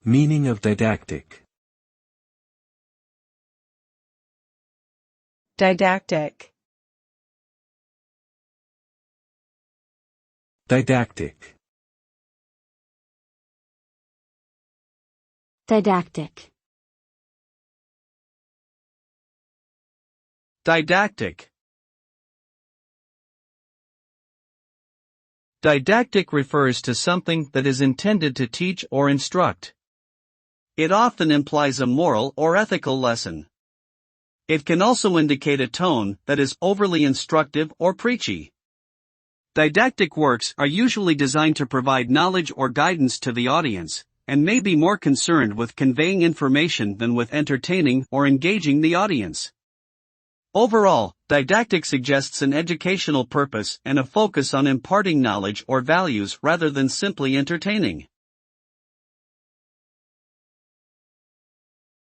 Meaning of didactic. Didactic. Didactic. Didactic. Didactic. Didactic refers to something that is intended to teach or instruct. It often implies a moral or ethical lesson. It can also indicate a tone that is overly instructive or preachy. Didactic works are usually designed to provide knowledge or guidance to the audience, and may be more concerned with conveying information than with entertaining or engaging the audience. Overall, didactic suggests an educational purpose and a focus on imparting knowledge or values rather than simply entertaining.